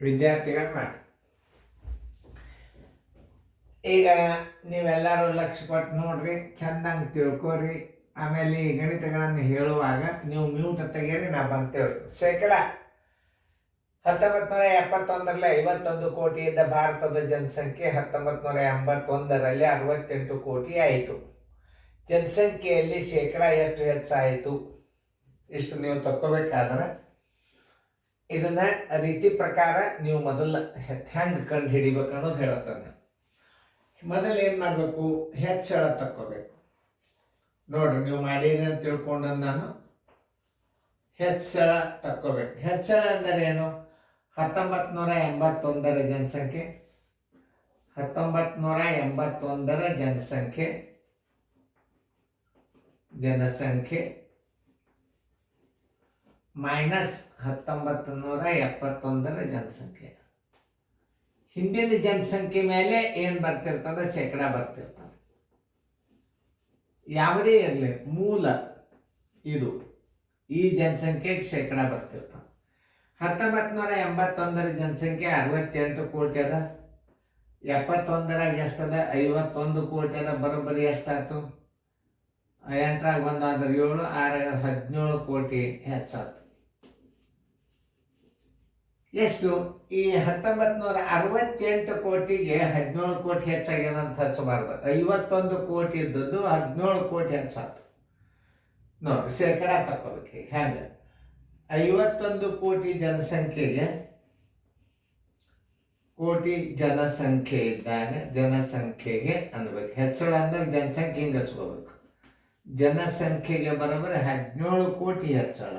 ವಿದ್ಯಾರ್ಥಿಗಳು ಮಾಡಿ. ಈಗ ನೀವೆಲ್ಲರೂ ಲಕ್ಷ್ಯ ಕೊಟ್ಟು ನೋಡ್ರಿ, ಚಂದಂಗೆ ತಿಳ್ಕೊರಿ. ಆಮೇಲೆ ಈ ಗಣಿತಗಳನ್ನು ಹೇಳುವಾಗ ನೀವು ಮ್ಯೂಟ್ ತೆಗೀರಿ, ನಾ ಬಂದು ತಿಳಿಸ್ತೀನಿ. ಶೇಕಡ 1971ರಲ್ಲಿ 51 ಕೋಟಿ ಇದ್ದ ಭಾರತದ ಜನಸಂಖ್ಯೆ 1981ರಲ್ಲಿ 68 ಕೋಟಿ ಆಯಿತು. ಜನಸಂಖ್ಯೆಯಲ್ಲಿ ಶೇಕಡ ಎಷ್ಟು ಹೆಚ್ಚಾಯಿತು? ಇಷ್ಟು ನೀವು ತಕ್ಕೋಬೇಕಾದ್ರೆ ಇದನ್ನ ರೀತಿ ಪ್ರಕಾರ ನೀವು ಮೊದಲು ಹೆಂಗೆ ಕಂಡು ಹಿಡಿಬೇಕು ಅನ್ನೋದು ಹೇಳುತ್ತಾನೆ. ಮೊದಲು ಏನು ಮಾಡಬೇಕು? ಹೆಚ್ಚಳ ತಕ್ಕೋಬೇಕು. ನೋಡ್ರಿ, ನೀವು ಮಾಡಿರಿ ಅಂತ ತಿಳ್ಕೊಂಡು ನಾನು ಹೆಚ್ಚಳ ತಕ್ಕೋಬೇಕು. ಹೆಚ್ಚಳ ಅಂದರೆ ಏನು? 1981ರ ಜನಸಂಖ್ಯೆ 1981ರ ಜನಸಂಖ್ಯೆ ಮೈನಸ್ 1971ರ ಜನಸಂಖ್ಯೆ. ಹಿಂದಿನ ಜನಸಂಖ್ಯೆ ಮೇಲೆ ಏನು ಬರ್ತಿರ್ತದೆ? ಶೇಕಡ ಬರ್ತಿರ್ತದೆ. ಯಾವುದೇ ಇರಲಿ, ಮೂಲ ಇದು ಈ ಜನಸಂಖ್ಯೆಗೆ ಶೇಕಡ ಬರ್ತಿರ್ತದೆ. 1981ರ ಜನಸಂಖ್ಯೆ 68 ಕೋಟಿ ಅದ. 71ರಾಗ ಎಷ್ಟದ? 51 ಕೋಟಿ ಅದ. ಬರೋಬ್ಬರಿ ಎಷ್ಟಾಯ್ತು? 8ರಾಗ 1 ಆದ್ರೆ 7, 6ರಾಗ 17 ಕೋಟಿ ಹೆಚ್ಚಾಯ್ತು. ಎಷ್ಟು? ಈ 1968 ಕೋಟಿಗೆ 17 ಕೋಟಿ ಹೆಚ್ಚಾಗ್ಯದ ಅಂತ ಹಚ್ಚಬಾರ್ದು. 51 ಕೋಟಿ ಇದ್ದದ್ದು 17 ಕೋಟಿ ಹೆಚ್ಚಾಯ್ತು. ನೋಡ್ರಿ, ಶೇಕಡ ತಕ್ಕೋಬೇಕು. ಹೆಂಗೆ? 51 ಕೋಟಿ ಜನಸಂಖ್ಯೆಗೆ ಜನಸಂಖ್ಯೆ ಇದ್ದಾಗ ಜನಸಂಖ್ಯೆಗೆ ಅನ್ಬೇಕು. ಹೆಚ್ಚಳ ಅಂದ್ರೆ ಜನಸಂಖ್ಯೆ ಹಿಂಗೆ ಹಚ್ಕೋಬೇಕು. ಜನಸಂಖ್ಯೆಗೆ ಬರೋಬ್ಬರಿ 17 ಕೋಟಿ ಹೆಚ್ಚಳ.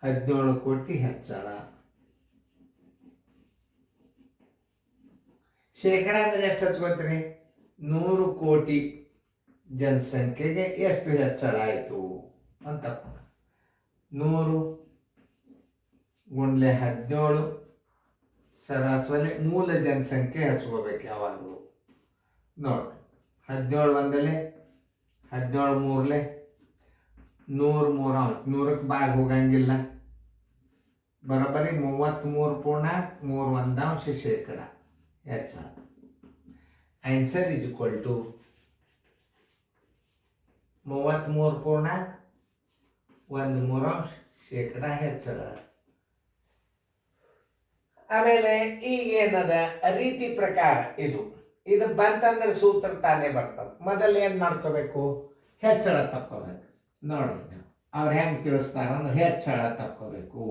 17 ಕೋಟಿ ಹೆಚ್ಚಳ. ಶೇಕಡ ಅಂದ್ರೆ ಎಷ್ಟು ಹಚ್ಕೋತೀರಿ? 100 ಕೋಟಿ ಜನಸಂಖ್ಯೆಗೆ ಎಷ್ಟು ಹೆಚ್ಚಳ ಆಯಿತು ಅಂತ 100 ಗುಂಡ್ಲೆ 17 ಸರಾಸರಿ ಮೂಲ ಜನಸಂಖ್ಯೆ ಹಚ್ಕೋಬೇಕು ಯಾವಾಗಲೂ. ನೋಡಿ, 17 ಒಂದಲೆ 17 ಮೂರಲೆ 100 100ಕ್ಕೆ ಬಾಗಿ ಹೋಗಂಗಿಲ್ಲ. ಬರೋಬ್ಬರಿ 33.31 ಶೇಕಡ ಹೆಚ್ಚಳ. ಆನ್ಸರ್ ಇಸ್ ಈಕ್ವಲ್ ಟು 33.13 ಶೇಕಡ ಹೆಚ್ಚಳ. ಆಮೇಲೆ ಈಗ ಏನದ ರೀತಿ ಪ್ರಕಾರ ಇದು ಬಂತಂದ್ರೆ ಸೂತ್ರ ತಾನೇ ಬರ್ತದೆ. ಮೊದಲು ಏನು ಮಾಡ್ಕೋಬೇಕು? ಹೆಚ್ಚಳ ತಕ್ಕೋಬೇಕು. ನೋಡ್ರಿ, ಅವ್ರು ಹೆಂಗೆ ತಿಳಿಸ್ತಾರಂದ್ರೆ ಹೆಚ್ಚಳ ತಕ್ಕೋಬೇಕು.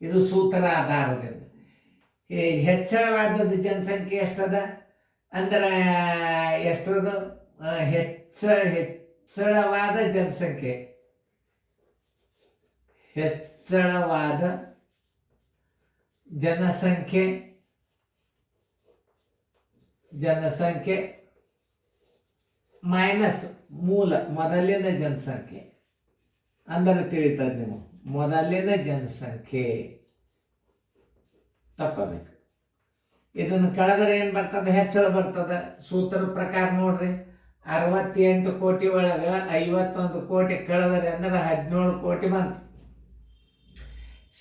ಇದು ಸೂತ್ರ ಆಧಾರದಿಂದ. ಈ ಹೆಚ್ಚಳವಾದದ್ದು ಜನಸಂಖ್ಯೆ ಎಷ್ಟದ ಅಂದ್ರೆ ಎಷ್ಟದು? ಹೆಚ್ಚಳವಾದ ಜನಸಂಖ್ಯೆ ಜನಸಂಖ್ಯೆ ಮೈನಸ್ ಮೊದಲಿನ ಜನಸಂಖ್ಯೆ ಅಂದ್ರೆ ತಿಳಿತದೆ. ನೀವು ಮೊದಲಿನ ಜನಸಂಖ್ಯೆ ತಕ್ಕೋಬೇಕು. ಇದನ್ನು ಕಳೆದ್ರೆ ಏನು ಬರ್ತದೆ? ಹೆಚ್ಚಳ ಬರ್ತದೆ. ಸೂತ್ರ ಪ್ರಕಾರ ನೋಡ್ರಿ, 68 ಕೋಟಿ ಒಳಗೆ 51 ಕೋಟಿ ಕಳೆದರೆ ಅಂದ್ರೆ 17 ಕೋಟಿ ಬಂತು.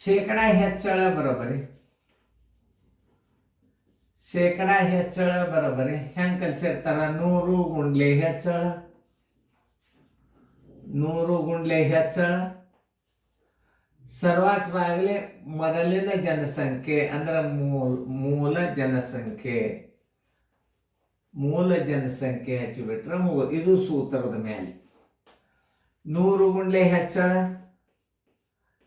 ಶೇಕಡ ಹೆಚ್ಚಳ ಬರೋಬರಿ ಹೆಂಗೆ ಕಲಿಸಿರ್ತಾರ? 100 ಗುಂಡ್ಲೆ ಹೆಚ್ಚಳ ಸರ್ವಾಸವಾಗಲಿ ಮೊದಲಿನ ಜನಸಂಖ್ಯೆ ಅಂದ್ರೆ ಮೂಲ ಜನಸಂಖ್ಯೆ ಹಚ್ಚಿಬಿಟ್ರೆ ಇದು ಸೂತ್ರದ ಮೇಲೆ. 100 ಗುಂಡ್ಲೆ ಹೆಚ್ಚಳ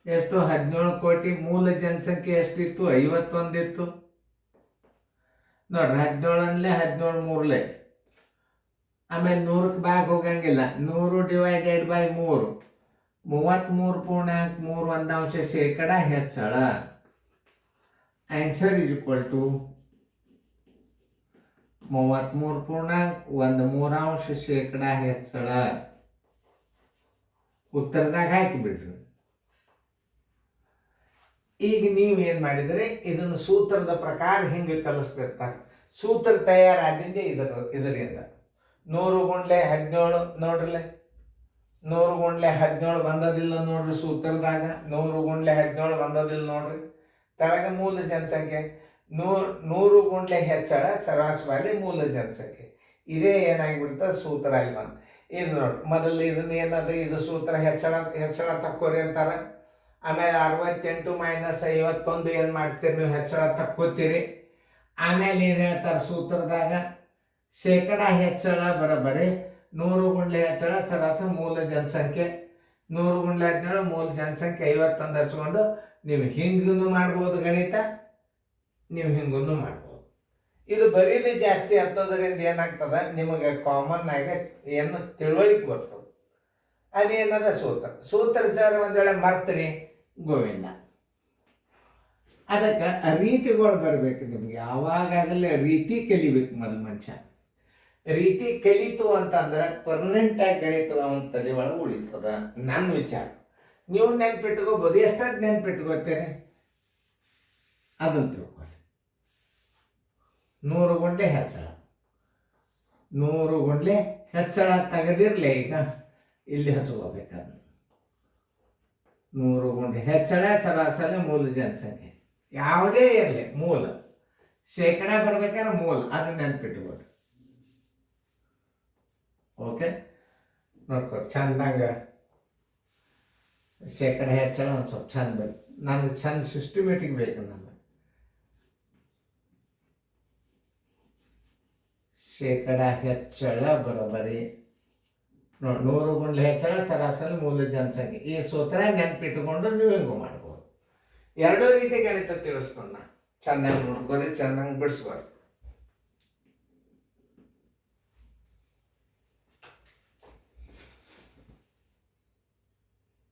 ಎಷ್ಟು? 17 ಕೋಟಿ. ಮೂಲ ಜನಸಂಖ್ಯೆ ಎಷ್ಟಿತ್ತು? 51 ಇತ್ತು. ನೋಡ್ರಿ, 17 ಅಂದ್ಲೆ 17 ಮೂರ್ಲೆ. ಆಮೇಲೆ 100ಕ್ಕೆ ಬಾಗಿ ಹೋಗಂಗಿಲ್ಲ. 100 ಡಿವೈಡೆಡ್ ಬೈ 3 33.31 ಶೇಕಡ ಹೆಚ್ಚಳ. ಆನ್ಸರ್ ಇಸ್ ಈಕ್ವಲ್ ಟು 33.13 ಶೇಕಡ ಹೆಚ್ಚಳ. ಉತ್ತರದಾಗ ಹಾಕಿಬಿಡ್ರಿ. ಈಗ ನೀವೇನು ಮಾಡಿದರೆ ಇದನ್ನು ಸೂತ್ರದ ಪ್ರಕಾರ ಹಿಂಗೆ ಕಲಿಸ್ತಿರ್ತಾರೆ. ಸೂತ್ರ ತಯಾರಾದಿಂದ ಇದರಿಂದ 100 ಗುಂಡ್ಲೆ 17 ನೋಡ್ರಲ್ಲ, 100 ಗುಂಡ್ಲೆ 17 ಬಂದದಿಲ್ಲ ನೋಡ್ರಿ ಸೂತ್ರದಾಗ. 100 ಗುಂಡ್ಲೆ 17 ಬಂದದಿಲ್ಲ ನೋಡ್ರಿ. ತಳಗ ಮೂಲ ಜನಸಂಖ್ಯೆ 100 ಗುಂಡ್ಲೆ ಹೆಚ್ಚಳ ಸರಾಸರಿ ಮೂಲ ಜನಸಂಖ್ಯೆ. ಇದೇ ಏನಾಗಿಬಿಡ್ತದೆ ಸೂತ್ರ ಇಲ್ಲಿ ಬಂದು. ಇದು ನೋಡಿ ಮೊದಲು ಇದನ್ನ ಏನದು, ಇದು ಸೂತ್ರ ಹೆಚ್ಚಳ ತಕ್ಕೋರಿ ಅಂತಾರೆ. ಆಮೇಲೆ 68 - 51 ಏನು ಮಾಡ್ತೀರಿ ನೀವು, ಹೆಚ್ಚಳ ತಕ್ಕೋತೀರಿ. ಆಮೇಲೆ ಏನು ಹೇಳ್ತಾರೆ ಸೂತ್ರದಾಗ, ಶೇಕಡ ಹೆಚ್ಚಳ ಬರೋಬ್ಬರಿ 100 ಗುಂಡ್ಲೆ ಹೆಚ್ಚಳ ಸರಾಸರಿ ಮೂಲ ಜನಸಂಖ್ಯೆ. 100 ಗುಂಡ್ಲೆ 17 ಮೂಲ ಜನಸಂಖ್ಯೆ 51 ಹಚ್ಕೊಂಡು ನೀವು ಹಿಂಗೂ ಮಾಡ್ಬೋದು ಗಣಿತ, ನೀವು ಹಿಂಗೂ ಮಾಡ್ಬೋದು. ಇದು ಬರೀದು ಜಾಸ್ತಿ ಹತ್ತೋದ್ರಿಂದ ಏನಾಗ್ತದ, ನಿಮಗೆ ಕಾಮನ್ ಆಗಿ ಏನು ತಿಳುವಳಿಕೆ ಬರ್ತದೆ. ಅದೇನದ ಸೂತ್ರ ಜರ ಒಂದ್ ವೇಳೆ ಮರ್ತ್ರಿ ಗೋವಿಂದ. ಅದಕ್ಕೆ ರೀತಿಗಳು ಬರಬೇಕು ನಿಮ್ಗೆ. ಯಾವಾಗಲೇ ರೀತಿ ಕಲಿಬೇಕು ಮೊದಲು ಮನುಷ್ಯ. ರೀತಿ ಕಲಿತು ಅಂತಂದ್ರೆ ಪರ್ಮನೆಂಟ್ ಆಗಿ ಗಣಿತು ಅವನ ತಲೆ ಒಳಗೆ ಉಳಿತದ. ನನ್ನ ವಿಚಾರ ನೀವು ನೆನ್ಪಿಟ್ಕೋಬೋದು. ಎಷ್ಟಂತ ನೆನ್ಪಿಟ್ಕೋತೀರಿ ಅದನ್ನು ತಿಳ್ಕೊಳ್ಳಿ. 100 ಗುಂಡ್ಲೆ ಹೆಚ್ಚಳ, 100 ಗುಂಡ್ಲೆ ಹೆಚ್ಚಳ ತೆಗೆದಿರ್ಲಿ. ಈಗ ಇಲ್ಲಿ ಹಚ್ಕೋಬೇಕದು 100 ಗುಂಡ್ಲೆ ಹೆಚ್ಚಳ ಸರಾಸರಿ ಮೂಲ ಜನಸಂಖ್ಯೆ. ಯಾವುದೇ ಇರಲಿ ಮೂಲ ಶೇಕಡ ಬರ್ಬೇಕಾದ್ರೆ ಮೂಲ ಅದನ್ನ ನೆನ್ಪಿಟ್ಬೋದು. ಓಕೆ, ನೋಡ್ಕೊಡಿ ಚಂದಂಗ ಶೇಕಡ ಹೆಚ್ಚಳ ಒಂದು ಸ್ವಲ್ಪ ಚಂದ ಬೇಕು. ನಮ್ಗೆ ಚಂದ ಸಿಸ್ಟಮೆಟಿಕ್ ಬೇಕು. ನಮಗೆ ಶೇಕಡ ಹೆಚ್ಚಳ ಬರೋಬ್ಬರಿ ನೋಡಿ 100 ಗುಂಡ್ಲೆ ಹೆಚ್ಚಳ ಸರಾಸರಿ ಮೂಲ ಜನಸಂಖ್ಯೆ. ಈ ಸೂತ್ರ ನೆನ್ಪಿಟ್ಟುಕೊಂಡು ನೀವು ಹಿಂಗೂ ಮಾಡ್ಬೋದು. ಎರಡೂ ರೀತಿ ಗಣಿತ ತಿಳಿಸ್ತಾನ. ಚೆನ್ನಾಗಿ ನೋಡ್ಕೊರಿ, ಚೆನ್ನಾಗಿ ಬಿಡಿಸ್ಕೊರಿ.